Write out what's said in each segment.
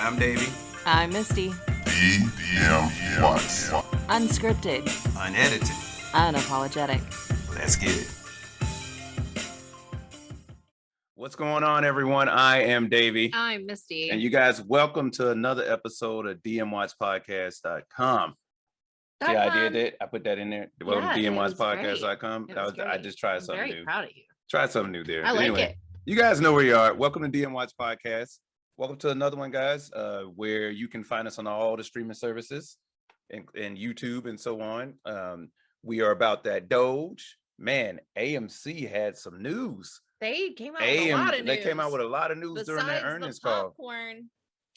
I'm Davey. I'm Misty. DMWATS. Unscripted. Unedited. Unapologetic. Let's get it. What's going on, everyone? I am Davey. I'm Misty. And you guys, welcome to another episode of DMWATSpodcast.com. See how I did that? I put that in there. Welcome to DMWATSpodcast.com. I just tried something new. Very proud of you. Try something new there. I like it. You guys know where you are. Welcome to DMWATS Podcast. Welcome to another one, guys, where you can find us on all the streaming services and YouTube and so on. We are about that Doge. Man, AMC had some news. They came out with a lot of news. They came out with a lot of news during their earnings call. Popcorn,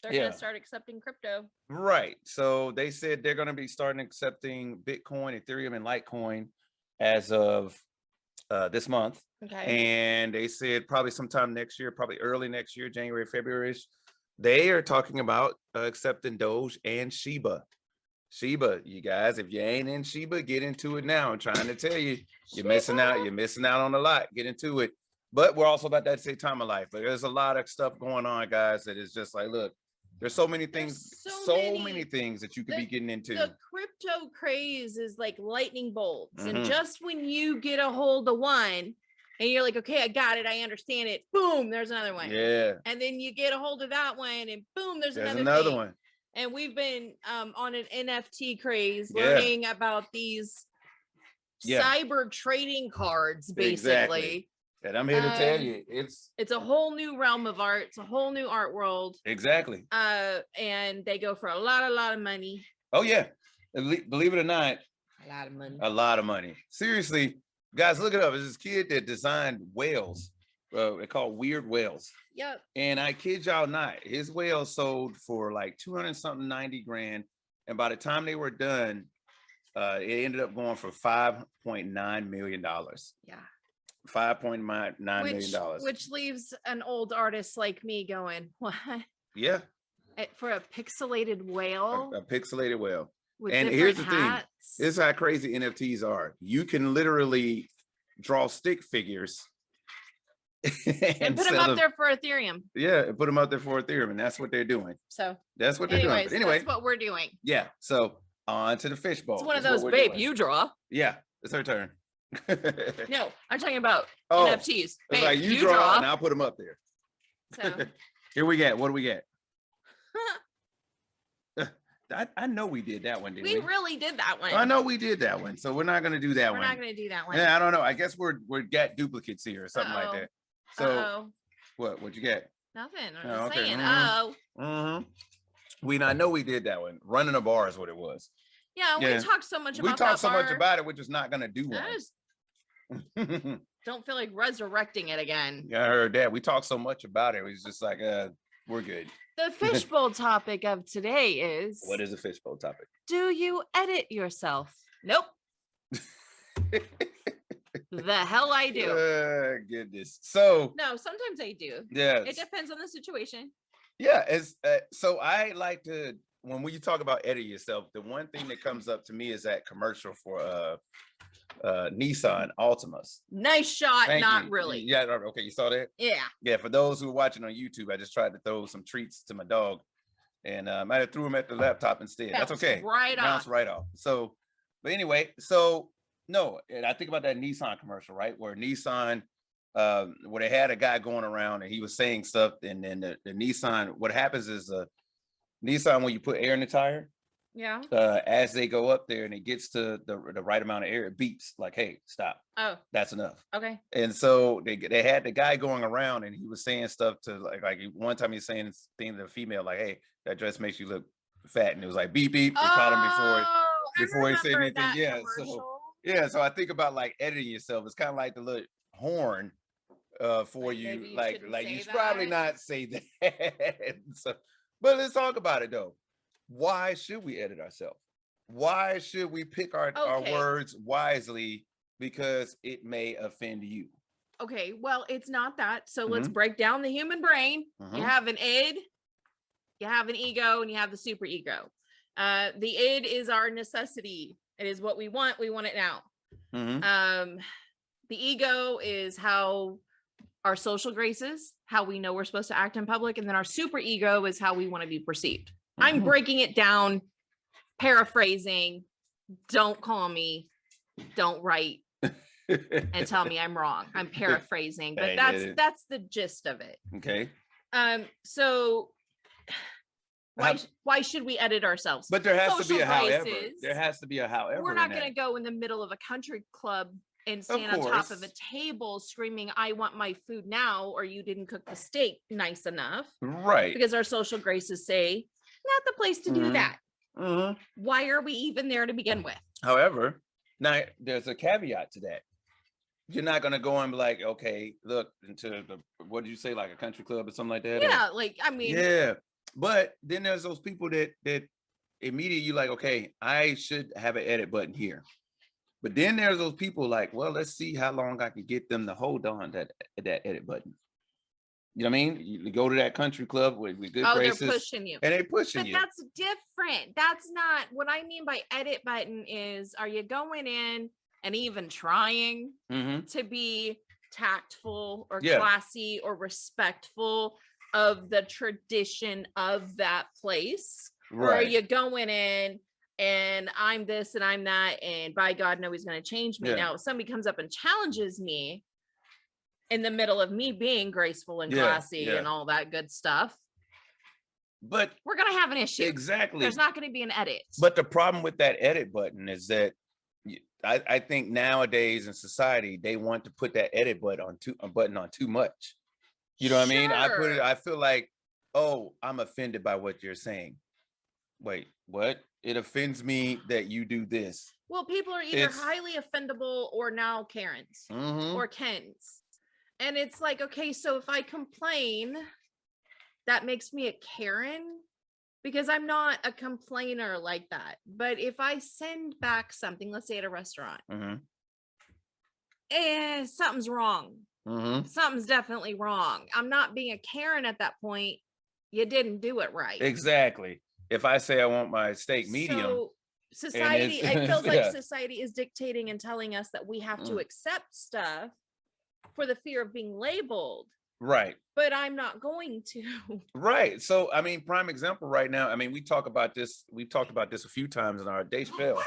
they're going to start accepting crypto. Right. So they said they're going to be starting accepting Bitcoin, Ethereum, and Litecoin as of this month. Okay. And they said probably sometime next year, probably early next year, January, February, they are talking about accepting Doge and Shiba. Shiba, you guys, if you ain't in Shiba, get into it now. I'm trying to tell you, you're missing out. You're missing out on a lot. Get into it. But we're also about that same time of life. Like, there's a lot of stuff going on, guys, that is just like, look, there's so many things, so many things that you could be getting into. The crypto craze is like lightning bolts. Mm-hmm. And just when you get a hold of one and you're like, okay, I got it, I understand it, boom, there's another one. Yeah. And then you get a hold of that one and boom, there's another one. And we've been on an NFT craze learning about these cyber trading cards, basically. Exactly. And I'm here to tell you, it's a whole new realm of art. It's a whole new art world. Exactly. And they go for a lot of money. Oh yeah, believe it or not, a lot of money. A lot of money. Seriously, guys, look it up. It's this kid that designed whales. They're called weird whales. Yep. And I kid y'all not, his whales sold for like 200 something, 90 grand, and by the time they were done, it ended up going for $5.9 million. Yeah. $5.9 million. Which leaves an old artist like me going, what? Yeah. For a pixelated whale? A pixelated whale. And here's the thing. This is how crazy NFTs are. You can literally draw stick figures and put them up there for Ethereum. Yeah, put them up there for Ethereum. And that's what they're doing. So that's what they're doing. But anyway, that's what we're doing. Yeah. So on to the fishbowl. It's one of those, babe, you draw. Yeah, it's her turn. No, I'm talking about NFTs. Babe, like you draw and I'll put them up there. So here we get. What do we get? I know we did that one, didn't we? We really did that one. I know we did that one, so we're not going to do that one. We're not going to do that one. Yeah, I don't know. I guess we're got duplicates here or something like that. So what'd you get? Nothing. I'm just saying. I know we did that one. Running a bar is what it was. Yeah, we talked so much about We talked so much about it, we're just not going to do one. Don't feel like resurrecting it again. Yeah, I heard that. We talked so much about it. It was just like, we're good. The fishbowl topic of today is... What is the fishbowl topic? Do you edit yourself? Nope. The hell I do. Goodness. So... No, sometimes I do. Yeah. It depends on the situation. Yeah. So I like to... When we talk about edit yourself, the one thing that comes up to me is that commercial for Nissan Altimas. Nice shot. Thank not you. really. Yeah. Okay. You saw that? Yeah. Yeah. For those who are watching on YouTube, I just tried to throw some treats to my dog, and I threw him at the laptop instead. That's okay. Bounce right off. So, but anyway, no, and I think about that Nissan commercial, right? Where Nissan, where they had a guy going around and he was saying stuff, and then the Nissan. What happens is Nissan, when you put air in the tire, as they go up there and it gets to the right amount of air, it beeps like, hey, stop. Oh, that's enough. Okay. And so they had the guy going around and he was saying stuff to like one time he's saying thing to the female, like, hey, that dress makes you look fat. And it was like beep beep. They caught him before he said anything. Yeah. Commercial. So I think about like editing yourself. It's kind of like the little horn for you. Like you should probably not say that. So, but let's talk about it though. Why should we edit ourselves? Why should we pick our words wisely? Because it may offend you. Okay, well, it's not that. So let's break down the human brain. You have an id, you have an ego, and you have the super ego. The id is our necessity. It is what we want. We want it now. The ego is how our social graces, how we know we're supposed to act in public, and then our super ego is how we want to be perceived. I'm breaking it down, paraphrasing. Don't call me, don't write and tell me I'm wrong. I'm paraphrasing, but that's the gist of it. Okay. So why should we edit ourselves? But there has to be a however. There has to be a however. We're not going to go in the middle of a country club and stand on top of a table screaming, I want my food now, or you didn't cook the steak nice enough. Right. Because our social graces say, not the place to do that. Why are we even there to begin with? However, now there's a caveat to that. You're not going to go and be like, okay, look, into what did you say, like a country club or something like that? Yeah, like, I mean. Yeah. But then there's those people that immediately you like, okay, I should have an edit button here. But then there's those people like, well, let's see how long I can get them to hold on to that edit button. You know what I mean? You go to that country club with good graces. They're pushing you. And they're pushing you. But that's different. That's not what I mean by edit button is, are you going in and even trying to be tactful or classy or respectful of the tradition of that place? Right. Or are you going in and I'm this and I'm that, and by God, nobody's going to change me. Now, if somebody comes up and challenges me in the middle of me being graceful and classy and all that good stuff, but we're going to have an issue. Exactly. There's not going to be an edit. But the problem with that edit button is that I think nowadays in society, they want to put that edit button on too much. You know what I mean? I feel like, oh, I'm offended by what you're saying. Wait, what? It offends me that you do this. Well, people are either highly offendable or now Karens or Kens. And it's like, okay, so if I complain, that makes me a Karen because I'm not a complainer like that. But if I send back something, let's say at a restaurant, something's wrong. Something's definitely wrong. I'm not being a Karen at that point. You didn't do it right. Exactly. If I say I want my steak medium. So society, it feels like society is dictating and telling us that we have to accept stuff for the fear of being labeled. Right. But I'm not going to. Right. So, I mean, prime example right now, I mean, we talked about this a few times in our Dave Chappelle.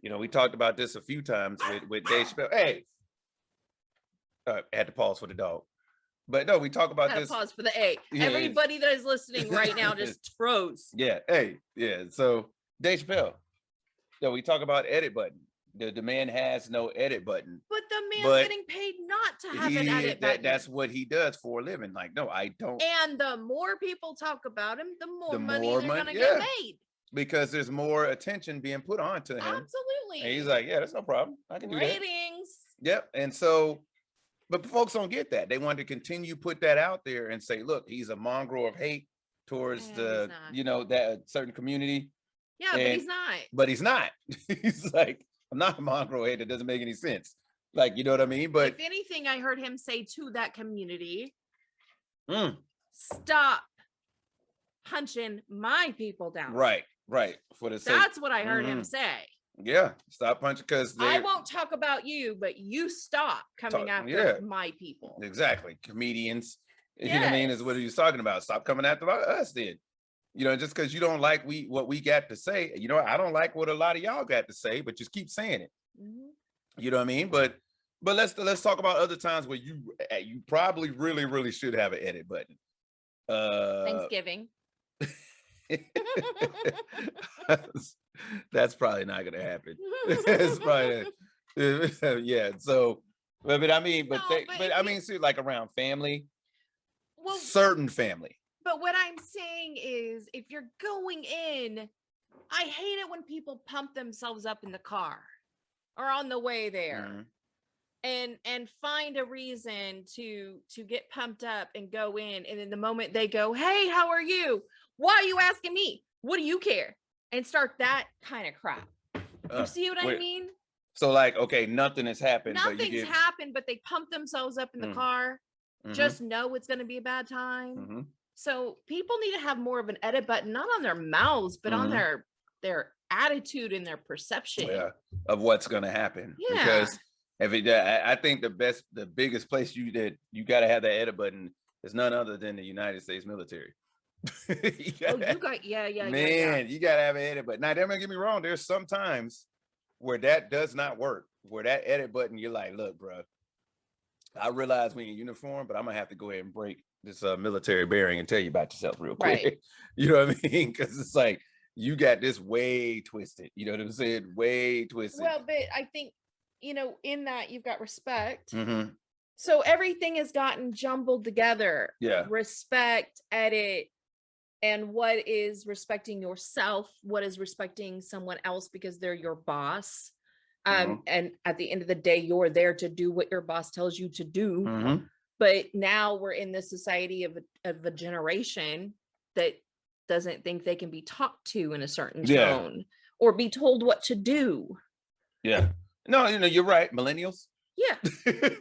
You know, we talked about this a few times with Dave Chappelle. Hey, I had to pause for the dog. But no, we talk about this. Pause for the A. Yeah, everybody that is listening right now just froze. Yeah. Hey. Yeah. So Dave Chappelle. So we talk about edit button. The man has no edit button. But the man's getting paid not to have an edit button. That's what he does for a living. Like, no, I don't. And the more people talk about him, the more money they're going to get made. Because there's more attention being put on to him. Absolutely. And he's like, yeah, that's no problem. I can do that. Ratings. Yep. And so, but folks don't get that. They want to continue put that out there and say, look, he's a mongrel of hate towards that certain community. Yeah, but he's not. But he's not. He's like, I'm not a mongrel hate. It doesn't make any sense. Like, you know what I mean? But if anything, I heard him say to that community, stop punching my people down. Right. That's what I heard him say. Yeah, stop punching because I won't talk about you, but you stop coming after my people. Exactly. Comedians, you know what I mean, is what he's talking about. Stop coming after us then. You know, just because you don't like what we got to say, you know, I don't like what a lot of y'all got to say, but just keep saying it. You know what I mean? But let's talk about other times where you probably really should have an edit button. Thanksgiving. That's probably not gonna happen. It's probably So, but I mean, I mean, see, like around family, certain family. But what I'm saying is, if you're going in, I hate it when people pump themselves up in the car or on the way there, and find a reason to get pumped up and go in, and then the moment they go, hey, how are you? Why are you asking me? What do you care? And start that kind of crap. You see what I mean? So like, okay, nothing has happened. Nothing's happened, but they pump themselves up in the car. Just know it's going to be a bad time. So people need to have more of an edit button, not on their mouths, but on their attitude and their perception of what's going to happen. Because I think the biggest place that you got to have that edit button is none other than the United States military. You got you gotta have an edit button. Now, don't get me wrong, there's sometimes where that does not work, where that edit button, you're like, look, bro, I realize we in uniform, but I'm gonna have to go ahead and break this military bearing and tell you about yourself real quick. Right. You know what I mean? Because it's like you got this way twisted. You know what I'm saying? Way twisted. Well, but I think, in that you've got respect. Mm-hmm. So everything has gotten jumbled together. Yeah. Respect, edit, and what is respecting yourself, what is respecting someone else because they're your boss. Mm-hmm. And at the end of the day, you're there to do what your boss tells you to do. Mm-hmm. But now we're in this society of a generation that doesn't think they can be talked to in a certain tone or be told what to do. Yeah. No, you're right. Millennials. Yeah.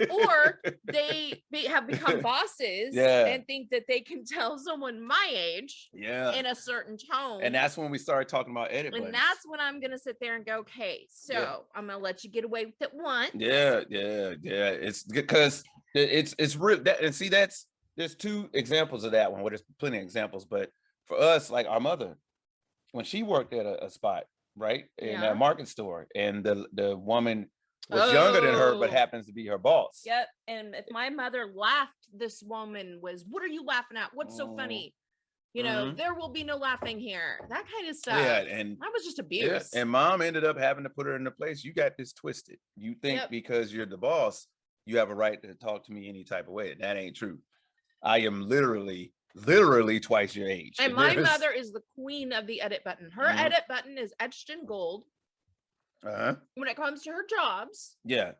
Or they have become bosses and think that they can tell someone my age in a certain tone. And that's when we started talking about edit buttons. And that's when I'm going to sit there and go, okay, so I'm going to let you get away with it once. Yeah. It's because it's real. And see, there's two examples of that one. Well, there's plenty of examples, but for us, like our mother, when she worked at a spot, right, in a market store, and the woman was younger than her, but happens to be her boss. Yep. And if my mother laughed, this woman was, what are you laughing at? What's so funny? There will be no laughing here. That kind of stuff. Yeah. And that was just abuse. Yeah. And mom ended up having to put her in a place. You got this twisted. You think because you're the boss, you have a right to talk to me any type of way. That ain't true. I am literally twice your age. And my mother is the queen of the edit button. Her edit button is etched in gold. When it comes to her jobs. Yeah.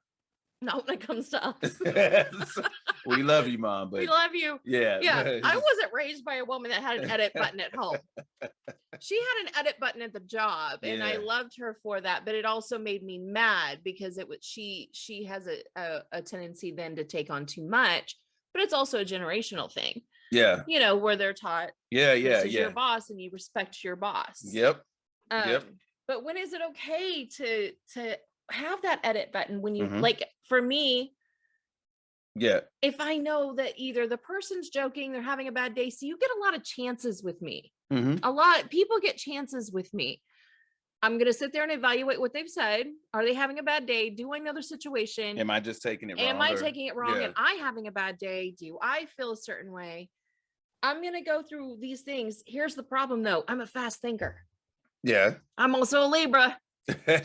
Not when it comes to us. We love you, Mom, but we love you. Yeah. Yeah. I wasn't raised by a woman that had an edit button at home. She had an edit button at the job, and I loved her for that, but it also made me mad because it was she has a tendency then to take on too much, but it's also a generational thing. Yeah. Where they're taught this is your boss and you respect your boss. Yep. But when is it okay to have that edit button when you like, for me, if I know that either the person's joking, they're having a bad day, so you get a lot of chances with me. A lot people get chances with me. I'm going to sit there and evaluate what they've said. Are they having a bad day? Do I know their situation? Am I just taking it wrong? Am I taking it wrong? Am I having a bad day? Do I feel a certain way? I'm going to go through these things. Here's the problem though. I'm a fast thinker. Yeah. I'm also a Libra.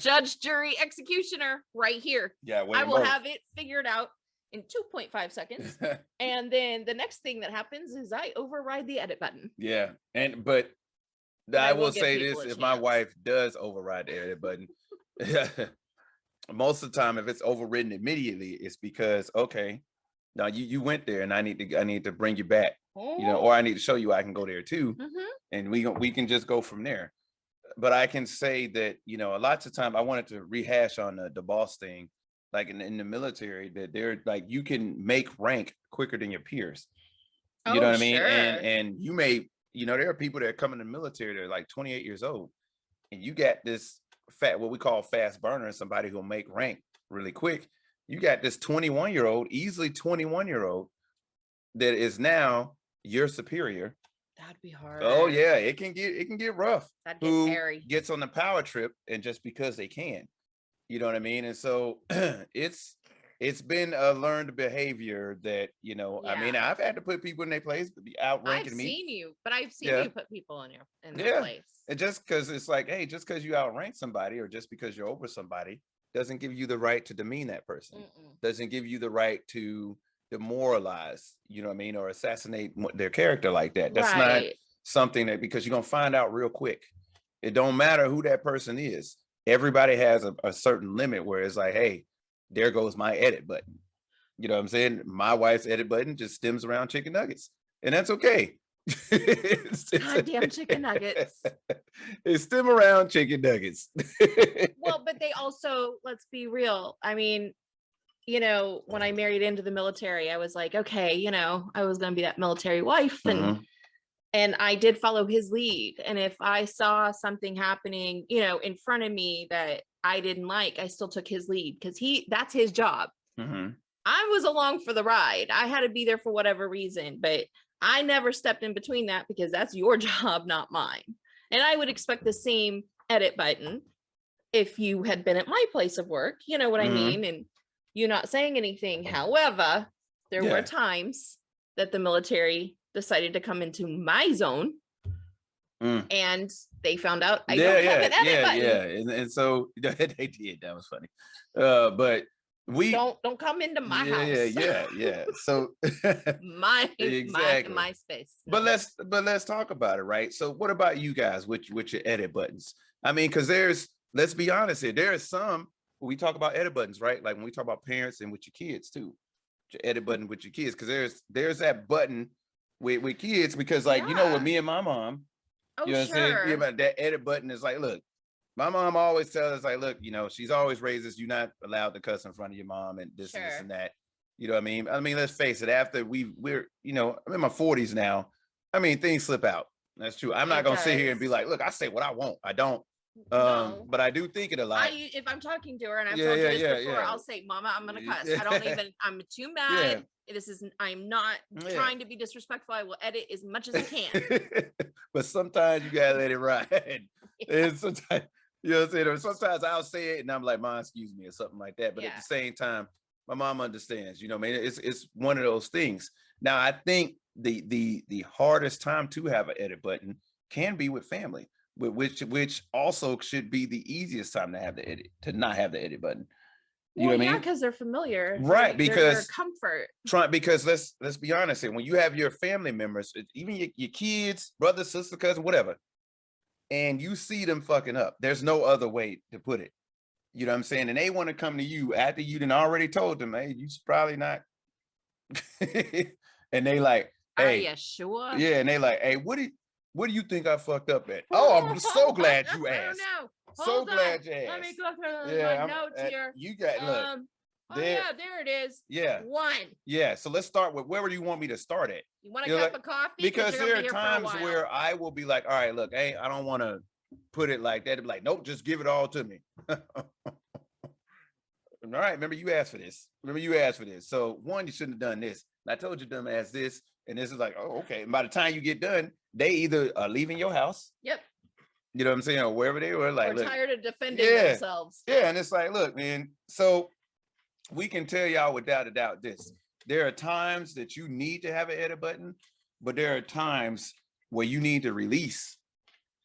Judge, jury, executioner right here. Yeah. I will have it figured out in 2.5 seconds. And then the next thing that happens is I override the edit button. Yeah. But I will say this, if my wife does override the edit button, most of the time, if it's overridden immediately, it's because, okay, now you went there and I need to bring you back, or I need to show you I can go there too. And we can just go from there. But I can say that, lots of time I wanted to rehash on the boss thing, like in the military, that they're like, you can make rank quicker than your peers. You know what I mean? Sure. And you may, there are people that come in the military, they're like 28 years old, and you got this what we call fast burner, somebody who'll make rank really quick. You got this 21-year-old, easily 21-year-old, that is now your superior. That'd be hard. Oh yeah, it can get rough. That'd get hairy. Gets on the power trip, and just because they can, you know what I mean? And so it's been a learned behavior that, I mean, I've had to put people in their place to be outranking me. I've seen you put people in their place. And just because it's like, hey, just because you outrank somebody or just because you're over somebody doesn't give you the right to demean that person. Doesn't give you the right to demoralize, you know what I mean, or assassinate their character like that. That's not something that, because you're gonna find out real quick. It don't matter who that person is. Everybody has a certain limit where it's like, hey, there goes my edit button. You know what I'm saying? My wife's edit button just stems around chicken nuggets, and that's okay. Goddamn chicken nuggets. It stem around chicken nuggets. Well, but they also, let's be real. I mean, when I married into the military, I was like, okay, I was going to be that military wife. And And I did follow his lead. And if I saw something happening, you know, in front of me that I didn't like, I still took his lead because that's his job. I was along for the ride. I had to be there for whatever reason, but I never stepped in between that because that's your job, not mine. And I would expect the same edit button if you had been at my place of work, you know what I mean? And you not saying anything. However, there were times that the military decided to come into my zone and they found out I don't have an edit button. And so they did. That was funny. But we don't come into my house. Yeah. So my space. No. But let's talk about it, right? So what about you guys with your edit buttons? I mean, because let's be honest here, there are some when we talk about edit buttons, right? Like when we talk about parents and with your kids too, your edit button with your kids, because there's that button with kids, because like you know, with me and my mom, you know what I'm saying? Yeah, but that edit button is like, look, my mom always tells us like, look, you know, she's always raised us, you're not allowed to cuss in front of your mom and this and this and that. You know what I mean? I mean, let's face it, after we're, you know, I'm in my 40s now. I mean, things slip out. That's true. I'm not gonna sit here and be like, look, I say what I want. I don't. No. But I do think it a lot. If I'm talking to her and I've told you this before, I'll say, Mama, I'm gonna cuss. I don't even, I'm too mad. I'm not trying to be disrespectful. I will edit as much as I can. But sometimes you gotta let it ride. And sometimes, you know what I'm saying? Sometimes I'll say it and I'm like, Mom, excuse me, or something like that. But at the same time, my mom understands, you know, man, it's one of those things. Now, I think the hardest time to have an edit button can be with family. Which also should be the easiest time to have the edit, to not have the edit button. You know what I mean? Because they're familiar, right? Because comfort. Because let's be honest here. When you have your family members, even your kids, brother, sister, cousin, whatever, and you see them fucking up, there's no other way to put it. You know what I'm saying? And they want to come to you after you done already told them, hey, you should probably not. And they like, hey, are you sure? Yeah, and they like, hey, what do you think I fucked up at? Oh, I'm so glad you asked. So glad you asked. Let me go through my notes here. You got, look. There it is. Yeah. 1. Yeah. So let's start with, where do you want me to start at? You want a cup of coffee? Because there are times where I will be like, all right, look, hey, I don't want to put it like that. Be like, nope, just give it all to me. All right. Remember you asked for this. So 1, you shouldn't have done this. And I told you dumbass this. And this is like, oh, okay. And by the time you get done, they either are leaving your house. Yep. You know what I'm saying? Or wherever they were, like, look, tired of defending themselves. Yeah. And it's like, look, man, so we can tell y'all without a doubt this. There are times that you need to have an edit button, but there are times where you need to release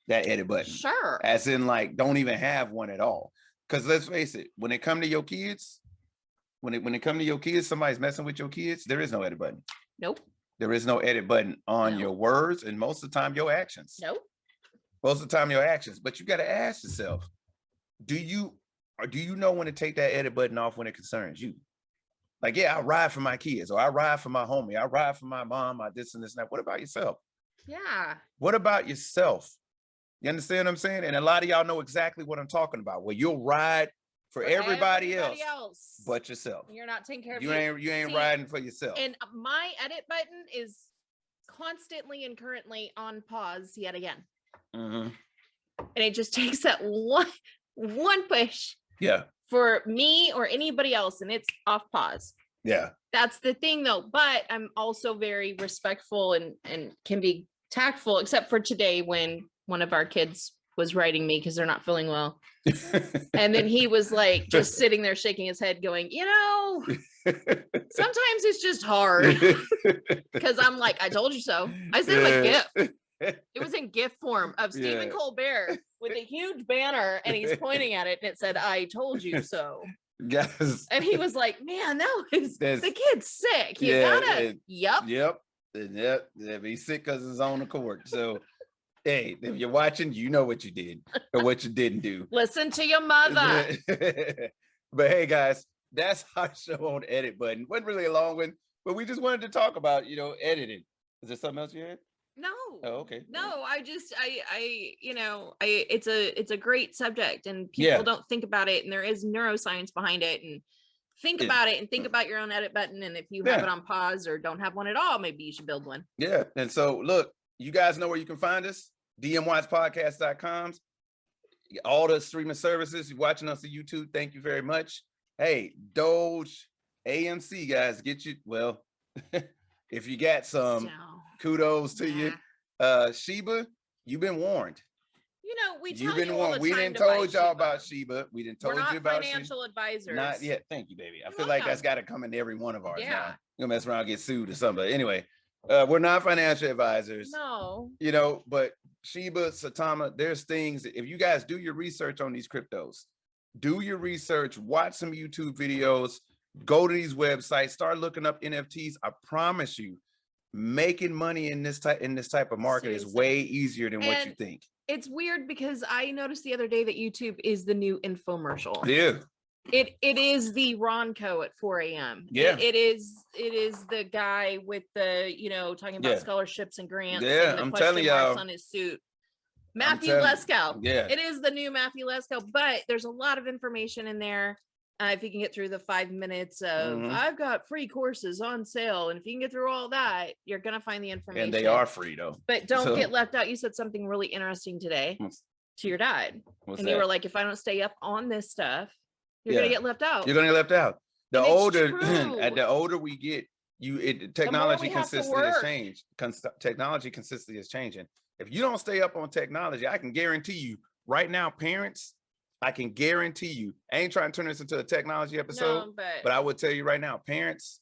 that edit button. Sure. As in, like, don't even have one at all. Because let's face it, when it come to your kids, when it come to your kids, somebody's messing with your kids, there is no edit button. Nope. There is no edit button on your words, and most of the time your actions. Nope. Most of the time your actions. But you got to ask yourself, do you know when to take that edit button off when it concerns you? Like, yeah, I ride for my kids, or I ride for my homie, I ride for my mom, I this and this and that. What about yourself? Yeah. What about yourself? You understand what I'm saying? And a lot of y'all know exactly what I'm talking about. Well, you'll ride for everybody else but yourself. You're not taking care of you. You ain't riding for yourself. And my edit button is constantly and currently on pause yet again. And it just takes that one push. Yeah. For me or anybody else, and it's off pause. Yeah. That's the thing though. But I'm also very respectful and can be tactful, except for today when one of our kids was writing me because they're not feeling well. And then he was like just sitting there shaking his head going, you know, sometimes it's just hard. Because I'm like, I told you so. I sent him a gift. It was in gift form of Stephen Colbert with a huge banner, and he's pointing at it and it said, I told you so. Yes. And he was like, man, that was the kid's sick. You gotta Yep. He's sick because of his own accord. So hey, if you're watching, you know what you did or what you didn't do. Listen to your mother. But hey, guys, that's our show on edit button. Wasn't really a long one, but we just wanted to talk about, you know, editing. Is there something else you had? No. Oh, okay. No, it's a great subject, and people don't think about it, and there is neuroscience behind it, and think about it and think about your own edit button. And if you have it on pause or don't have one at all, maybe you should build one. Yeah. And so look, you guys know where you can find us. DMWATSpodcast.com. All the streaming services. You're watching us on YouTube. Thank you very much. Hey, Doge, AMC, guys, get you. Well, if you got some, kudos to you. Sheba, you've been warned. You know, we didn't told y'all about Sheba. We didn't told you about financial advisors. Not yet. Thank you, baby. I feel like that's got to come into every one of ours now. You're gonna mess around and get sued or something. But anyway, we're not financial advisors. No. You know, but Sheba, Satama, there's things that if you guys do your research on these cryptos, do your research, watch some YouTube videos, go to these websites, start looking up NFTs. I promise you, making money in this type of market is way easier than what you think. It's weird because I noticed the other day that YouTube is the new infomercial. Yeah. It is the Ronco at 4 a.m. Yeah. It is the guy with the, talking about scholarships and grants. Yeah, and the I'm question telling y'all. on his suit. Matthew Lesko. Yeah. It is the new Matthew Lesko, but there's a lot of information in there. If you can get through the 5 minutes of I've got free courses on sale, and if you can get through all that, you're gonna find the information. And they are free though. But don't get left out. You said something really interesting today to your dad. You were like, if I don't stay up on this stuff, you're gonna get left out. You're gonna get left out. The older we get, technology consistently has changed. Technology consistently is changing. If you don't stay up on technology, I can guarantee you right now, parents, I can guarantee you, I ain't trying to turn this into a technology episode, but I would tell you right now, parents,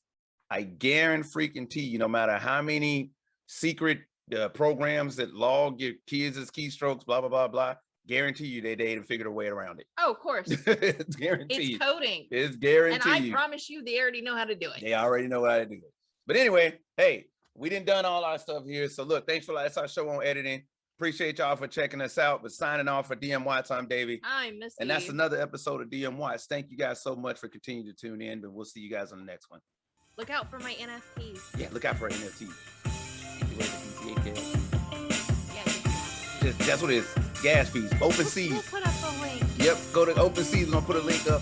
I guarantee you, no matter how many secret programs that log your kids' keystrokes, blah, blah, blah, blah, guarantee you they didn't figure a way around it. Oh, of course. It's guaranteed. It's coding. It's guaranteed. And I promise you, they already know how to do it. They already know how to do it. But anyway, hey, we done all our stuff here. So look, thanks for that's our show on editing. Appreciate y'all for checking us out. But signing off for DMWATS, I'm Davey. I'm Missy. And that's another episode of DMWATS. Thank you guys so much for continuing to tune in, but we'll see you guys on the next one. Look out for my NFTs. Yeah, look out for our NFTs. That's what it is. Gas fees. Open seas. We'll put up a link. Yep, go to Open Seas. We're gonna put a link up.